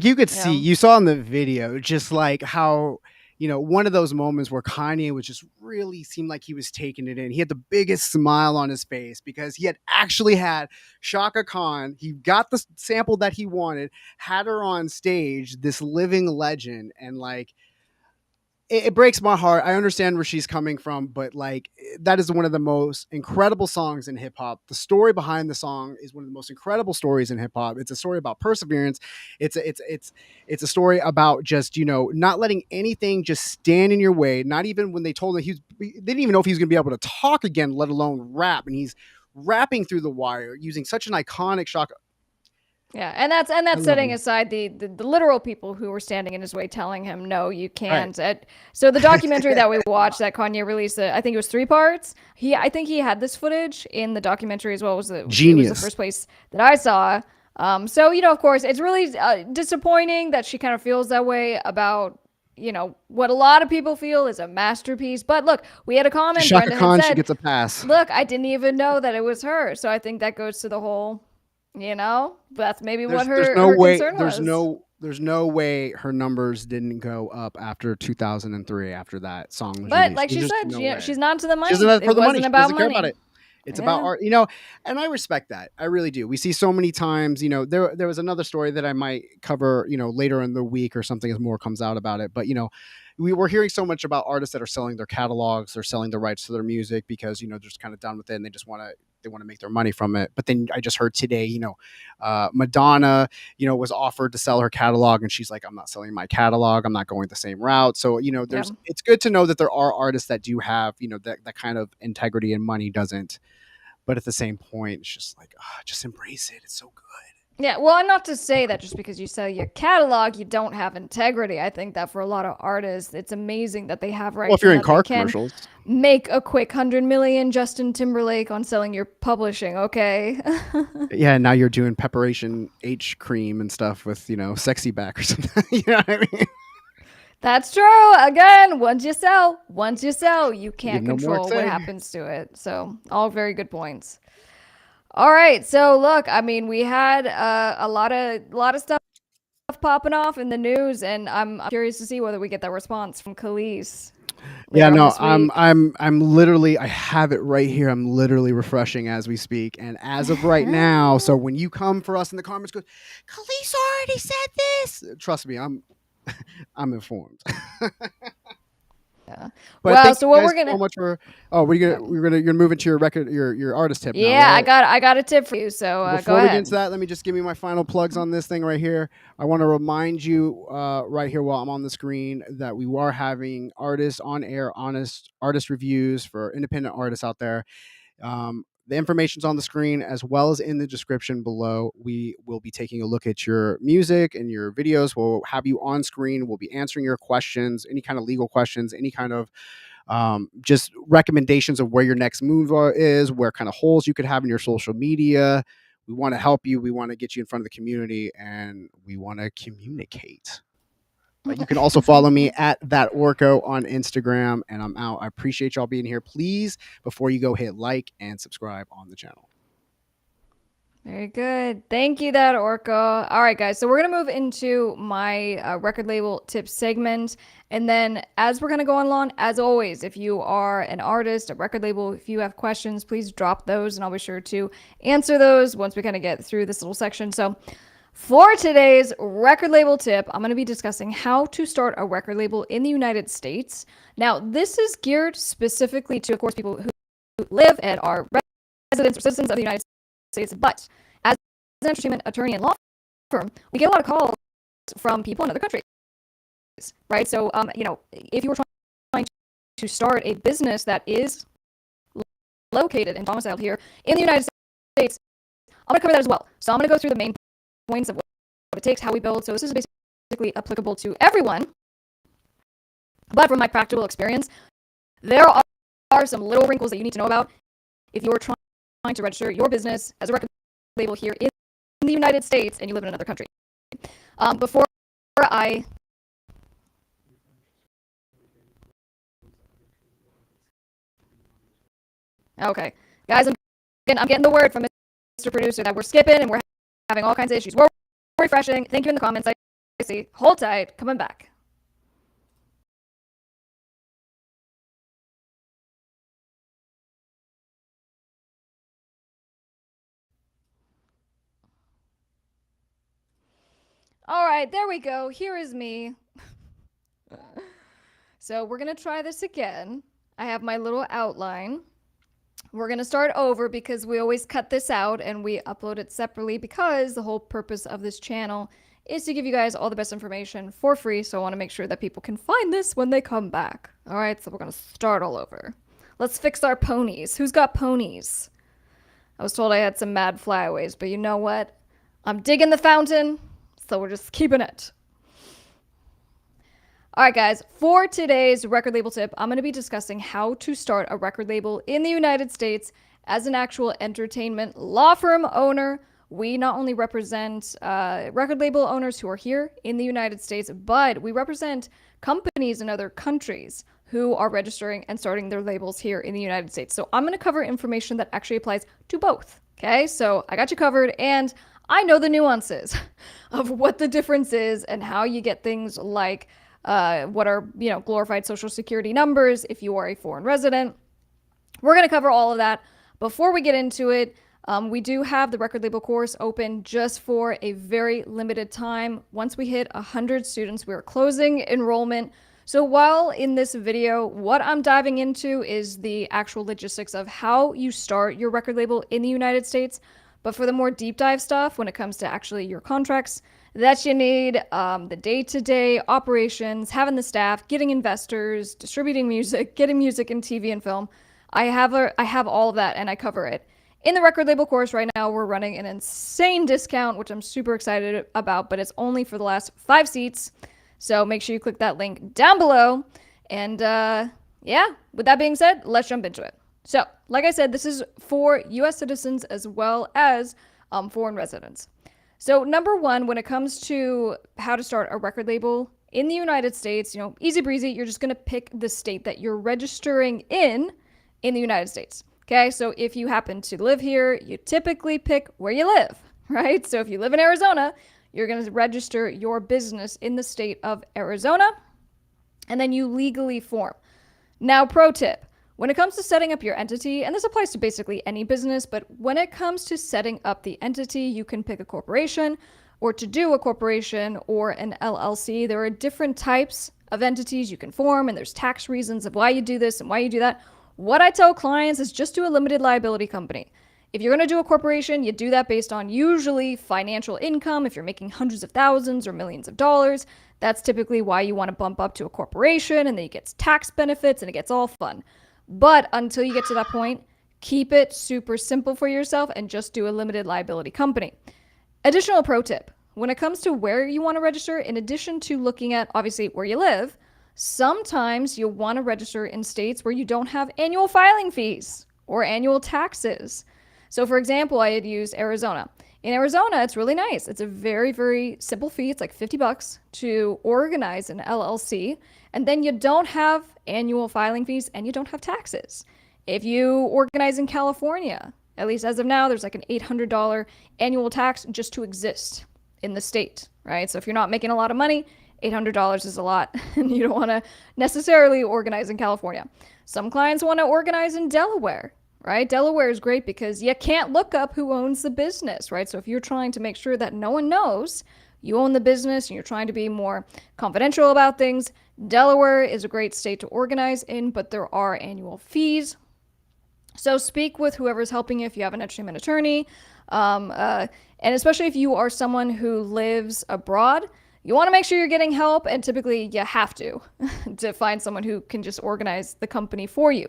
you could see, you saw in the video just like how, one of those moments where Kanye was just really seemed like he was taking it in. He had the biggest smile on his face because he had actually had Chaka Khan. He got the sample that he wanted, had her on stage, this living legend. And like, it breaks my heart. I understand where she's coming from, but like that is one of the most incredible songs in hip hop. The story behind the song is one of the most incredible stories in hip hop. It's a story about perseverance. It's a story about just, not letting anything just stand in your way. Not even when they told him they didn't even know if he was going to be able to talk again, let alone rap. And he's rapping through the wire using such an iconic shock. Yeah, and that's setting aside the literal people who were standing in his way, telling him no, you can't. Right. So the documentary that we watched that Kanye released, I think it was 3 parts. I think he had this footage in the documentary as well. Genius. It was the first place that I saw. So of course, it's really disappointing that she kind of feels that way about what a lot of people feel is a masterpiece. But look, we had a comment. Chaka Khan, she gets a pass. Look, I didn't even know that it was her. So I think that goes to the whole. That's maybe what her concern was. There's no way her numbers didn't go up after 2003 after that song was But released. like she said, she's not to the money. She's not for the money. She about doesn't money. care about it. It's about art, and I respect that. I really do. We see so many times, there was another story that I might cover, later in the week or something as more comes out about it. But, we were hearing so much about artists that are selling their catalogs, they're selling the rights to their music because, they're just kind of done with it and they just want to make their money from it. But then I just heard today, Madonna, was offered to sell her catalog and she's like, I'm not selling my catalog. I'm not going the same route. So, it's good to know that there are artists that do have, that kind of integrity and money doesn't. But at the same point, it's just like, just embrace it. It's so good. Yeah, well, and not to say that just because you sell your catalog, you don't have integrity. I think that for a lot of artists, it's amazing that they have rights. Well, if you're in car commercials, make a quick 100 million Justin Timberlake on selling your publishing. Okay. Yeah, now you're doing Preparation H cream and stuff with Sexy Back or something. You know what I mean? That's true. Again, once you sell, you can't no more control to what say. happens to it. So, all very good points. All right. So, look, I mean, we had a lot of stuff popping off in the news, and I'm curious to see whether we get that response from Kelis Yeah, later on no, this week. I'm literally, I have it right here. I'm literally refreshing as we speak, and as of right now. So when you come for us in the comments, go, Khalees already said this. Trust me, I'm informed. Yeah. But Well, thank so you what guys we're so gonna much for. Oh, you're gonna move into your record, your artist tip now, Yeah, right? I got a tip for you. So go Before we get ahead. into that, let me just give me my final plugs on this thing right here. I want to remind you right here while I'm on the screen that we are having artists on air, honest artist reviews for independent artists out there. The information's on the screen as well as in the description below. We will be taking a look at your music and your videos. We'll have you on screen. We'll be answering your questions, any kind of legal questions, any kind of just recommendations of where your next move is, where kind of holes you could have in your social media. We want to help you. We want to get you in front of the community, and we want to communicate. But you can also follow me at that Orko on Instagram, and I'm out. I appreciate y'all being here. Please, before you go, hit like and subscribe on the channel. Very good. Thank you, that Orko. All right, guys. So we're gonna move into my record label tip segment, and then as we're gonna go along, as always, if you are an artist, a record label, if you have questions, please drop those, and I'll be sure to answer those once we kind of get through this little section. So, for today's record label tip, I'm going to be discussing how to start a record label in the United States. Now, this is geared specifically to, of course, people who live and are residents or citizens of the United States. But as an entertainment attorney and law firm, we get a lot of calls from people in other countries, right? So, if you were trying to start a business that is located and domiciled here in the United States, I'm going to cover that as well. So I'm going to go through the main points of what it takes, how we build. So this is basically applicable to everyone. But from my practical experience, there are some little wrinkles that you need to know about if you're trying to register your business as a record label here in the United States and you live in another country. Before I... Okay. Guys, I'm getting the word from Mr. Producer that we're skipping and we're having all kinds of issues. We're refreshing. Thank you in the comments. I see. Hold tight. Coming back. All right, there we go. Here is me. So we're going to try this again. I have my little outline. We're going to start over because we always cut this out and we upload it separately because the whole purpose of this channel is to give you guys all the best information for free. So I want to make sure that people can find this when they come back. All right, so we're going to start all over. Let's fix our ponies. Who's got ponies? I was told I had some mad flyaways, but you know what? I'm digging the fountain, so we're just keeping it. All right, guys, for today's record label tip, I'm going to be discussing how to start a record label in the United States as an actual entertainment law firm owner. We not only represent record label owners who are here in the United States, but we represent companies in other countries who are registering and starting their labels here in the United States. So I'm going to cover information that actually applies to both. Okay, so I got you covered, and I know the nuances of what the difference is and how you get things like what are, glorified social security numbers if you are a foreign resident. We're going to cover all of that. Before we get into it, we do have the record label course open just for a very limited time. Once we hit 100 students, we are closing enrollment. So while in this video, what I'm diving into is the actual logistics of how you start your record label in the United States. But for the more deep dive stuff, when it comes to actually your contracts that you need, the day-to-day operations, having the staff, getting investors, distributing music, getting music in TV and film, I have all of that and I cover it. In the record label course right now, we're running an insane discount, which I'm super excited about, but it's only for the last 5 seats. So make sure you click that link down below. And yeah, with that being said, let's jump into it. So, like I said, this is for US citizens as well as foreign residents. So number one, when it comes to how to start a record label in the United States, easy breezy, you're just going to pick the state that you're registering in the United States. Okay, so if you happen to live here, you typically pick where you live, right? So if you live in Arizona, you're going to register your business in the state of Arizona, and then you legally form. Now, pro tip, when it comes to setting up your entity, and this applies to basically any business, but when it comes to setting up the entity, you can pick a corporation, or to do a corporation or an LLC. There are different types of entities you can form, and there's tax reasons of why you do this and why you do that. What I tell clients is just do a limited liability company. If you're going to do a corporation, you do that based on usually financial income. If you're making hundreds of thousands or millions of dollars, that's typically why you want to bump up to a corporation, and then you get tax benefits and it gets all fun. But until you get to that point, keep it super simple for yourself and just do a limited liability company. Additional pro tip, when it comes to where you want to register, in addition to looking at obviously where you live, sometimes you'll want to register in states where you don't have annual filing fees or annual taxes. So for example, I had used Arizona. In Arizona, it's really nice. It's a very, very simple fee. It's like $50 to organize an LLC. And then you don't have annual filing fees and you don't have taxes. If you organize in California, at least as of now, there's like an $800 annual tax just to exist in the state, right? So if you're not making a lot of money, $800 is a lot, and you don't want to necessarily organize in California. Some clients want to organize in Delaware, right? Delaware is great because you can't look up who owns the business, right? So if you're trying to make sure that no one knows you own the business and you're trying to be more confidential about things, Delaware is a great state to organize in, but there are annual fees. So speak with whoever's helping you if you have an entertainment attorney. And especially if you are someone who lives abroad, you want to make sure you're getting help, and typically you have to find someone who can just organize the company for you.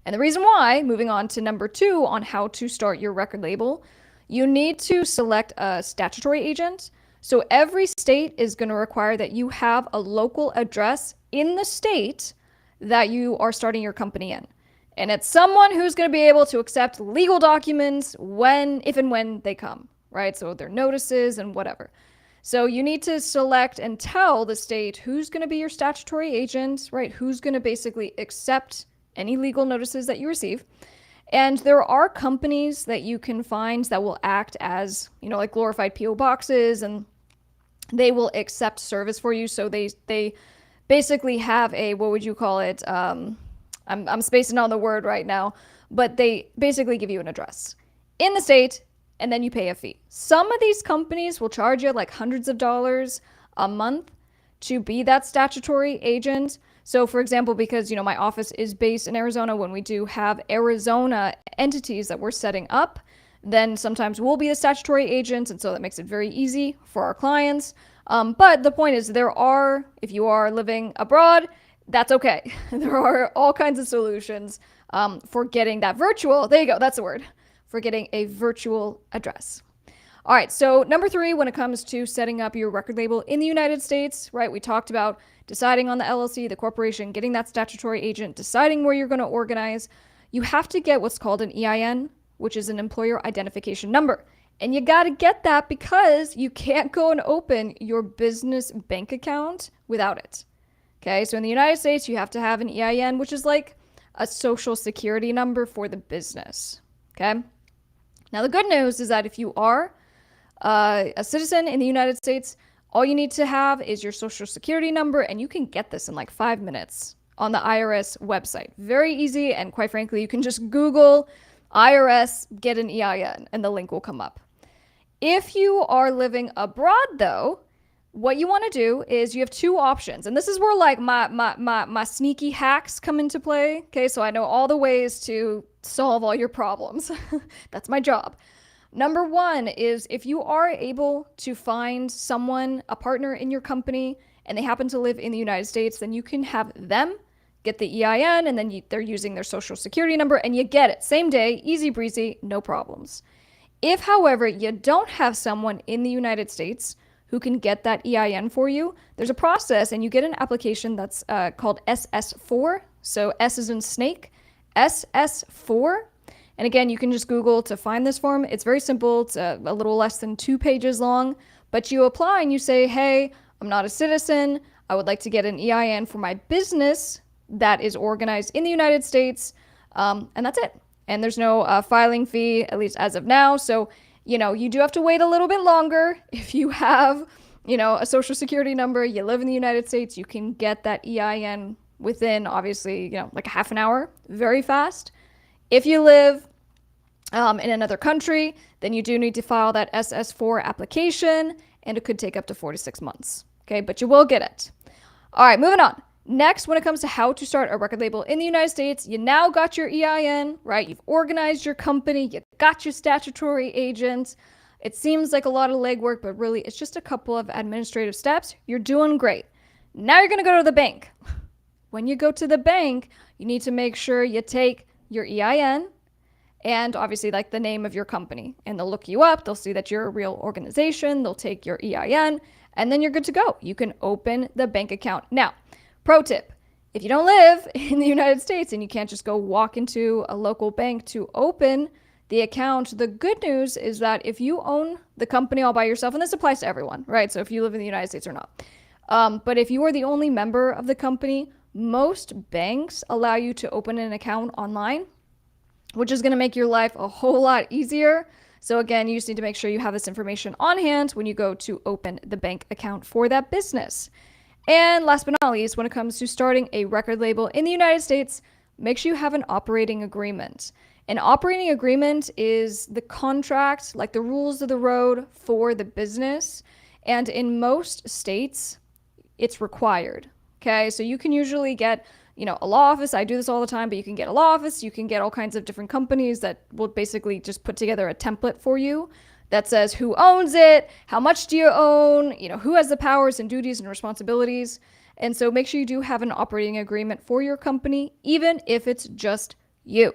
And the reason why, moving on to number 2 on how to start your record label, you need to select a statutory agent. So every state is going to require that you have a local address in the state that you are starting your company in. And it's someone who's going to be able to accept legal documents if and when they come, right? So their notices and whatever. So you need to select and tell the state who's going to be your statutory agent, right? Who's going to basically accept any legal notices that you receive. And there are companies that you can find that will act as, like glorified PO boxes, and they will accept service for you. So they basically have a, what would you call it? I'm spacing on the word right now, but they basically give you an address in the state, and then you pay a fee. Some of these companies will charge you like hundreds of dollars a month to be that statutory agent. So for example, because, my office is based in Arizona, when we do have Arizona entities that we're setting up, then sometimes we'll be the statutory agent. And so that makes it very easy for our clients. But the point is if you are living abroad, that's okay. There are all kinds of solutions for getting that virtual, there you go, that's the word, for getting a virtual address. All right, so number 3, when it comes to setting up your record label in the United States, right, we talked about deciding on the LLC, the corporation, getting that statutory agent, deciding where you're going to organize. You have to get what's called an EIN, which is an employer identification number. And you got to get that because you can't go and open your business bank account without it. Okay, so in the United States, you have to have an EIN, which is like a social security number for the business. Okay, now the good news is that if you are a citizen in the United States, all you need to have is your social security number, and you can get this in like 5 minutes on the IRS website. Very easy, and quite frankly, you can just Google IRS get an EIN, and the link will come up. If you are living abroad, though, what you want to do is you have 2 options. And this is where like my sneaky hacks come into play. Okay, so I know all the ways to solve all your problems. That's my job. Number 1 is if you are able to find someone, a partner in your company, and they happen to live in the United States, then you can have them get the EIN, and then they're using their social security number, and you get it. Same day, easy breezy, no problems. If, however, you don't have someone in the United States who can get that EIN for you, there's a process, and you get an application that's called SS4. So S is in snake, SS4. And again, you can just Google to find this form. It's very simple. It's a little less than 2 pages long, but you apply and you say, hey, I'm not a citizen. I would like to get an EIN for my business that is organized in the United States. And that's it. And there's no filing fee, at least as of now. So, you do have to wait a little bit longer. If you have, a social security number, you live in the United States, you can get that EIN within, obviously, like a half an hour, very fast. If you live in another country, then you do need to file that SS4 application, and it could take up to 4 to 6 months. Okay, but you will get it. All right, moving on. Next, when it comes to how to start a record label in the United States, you now got your EIN, right? You've organized your company, you got your statutory agent. It seems like a lot of legwork, but really it's just a couple of administrative steps. You're doing great. Now you're going to go to the bank. When you go to the bank, you need to make sure you take your EIN and obviously like the name of your company. And they'll look you up. They'll see that you're a real organization. They'll take your EIN and then you're good to go. You can open the bank account. Now, pro tip, if you don't live in the United States and you can't just go walk into a local bank to open the account, the good news is that if you own the company all by yourself, and this applies to everyone, right? So if you live in the United States or not. But if you are the only member of the company, most banks allow you to open an account online, which is going to make your life a whole lot easier. So again, you just need to make sure you have this information on hand when you go to open the bank account for that business. And last but not least, when it comes to starting a record label in the United States, make sure you have an operating agreement. An operating agreement is the contract, like the rules of the road for the business. And in most states, it's required. Okay, so you can usually get, a law office. I do this all the time, but you can get a law office. You can get all kinds of different companies that will basically just put together a template for you that says who owns it, how much do you own, who has the powers and duties and responsibilities. And so make sure you do have an operating agreement for your company, even if it's just you.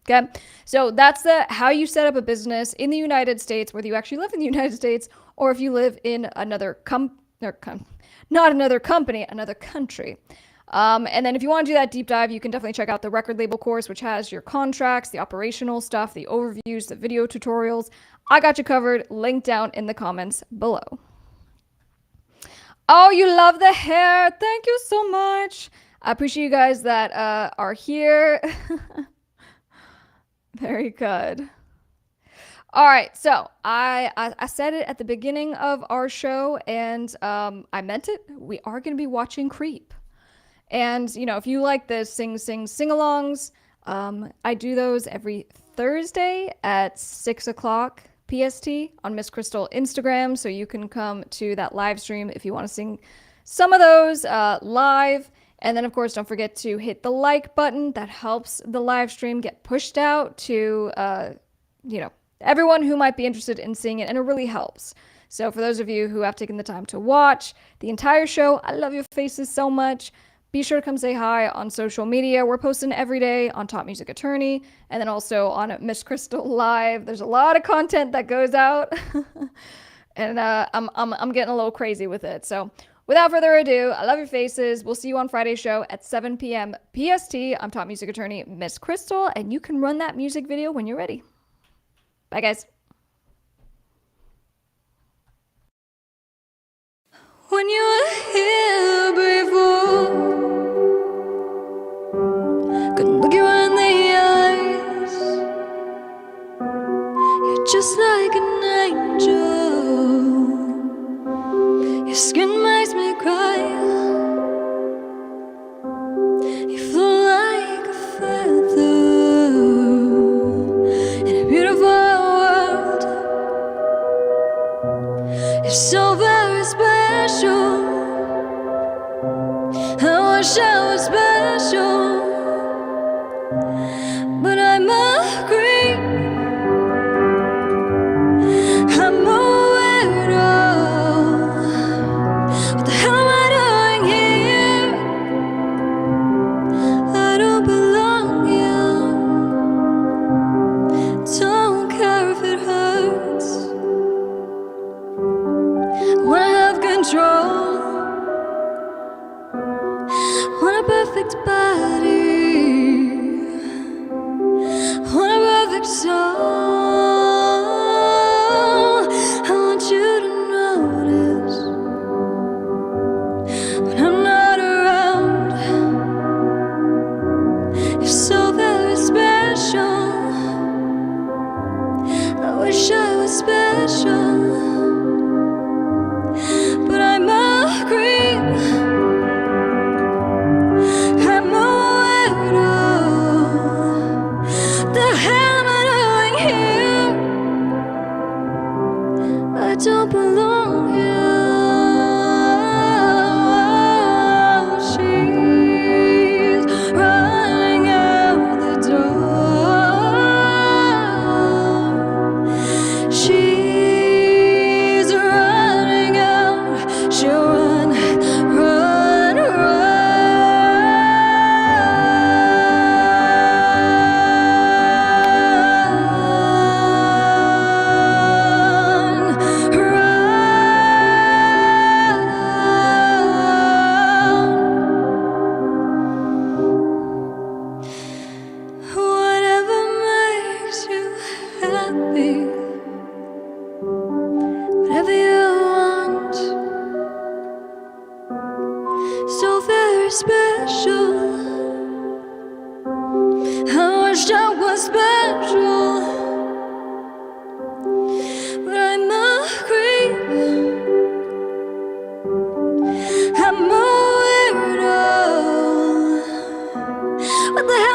Okay, so that's how you set up a business in the United States, whether you actually live in the United States or if you live in another another country. And then if you want to do that deep dive, you can definitely check out the record label course, which has your contracts, the operational stuff, the overviews, the video tutorials. I got you covered. Link down in the comments below. Oh, you love the hair. Thank you so much. I appreciate you guys that are here. Very good. All right, so I said it at the beginning of our show, and I meant it. We are going to be watching Creep. And, if you like the sing-alongs, I do those every Thursday at 6 o'clock PST on Miss Krystle Instagram, so you can come to that live stream if you want to sing some of those live. And then, of course, don't forget to hit the like button. That helps the live stream get pushed out to, everyone who might be interested in seeing it, and it really helps. So for those of you who have taken the time to watch the entire show, I love your faces so much. Be sure to come say hi on social media. We're posting every day on Top Music Attorney and then also on Miss Krystle Live. There's a lot of content that goes out, and I'm getting a little crazy with it. So without further ado, I love your faces. We'll see you on Friday's show at 7 p.m. PST. I'm Top Music Attorney Miss Krystle, and you can run that music video when you're ready. Bye, guys. When you were here before, couldn't look you in the eyes. You're just like an angel. Your skin makes me cry. You feel like a feather in a beautiful world. You're so very special. What the hell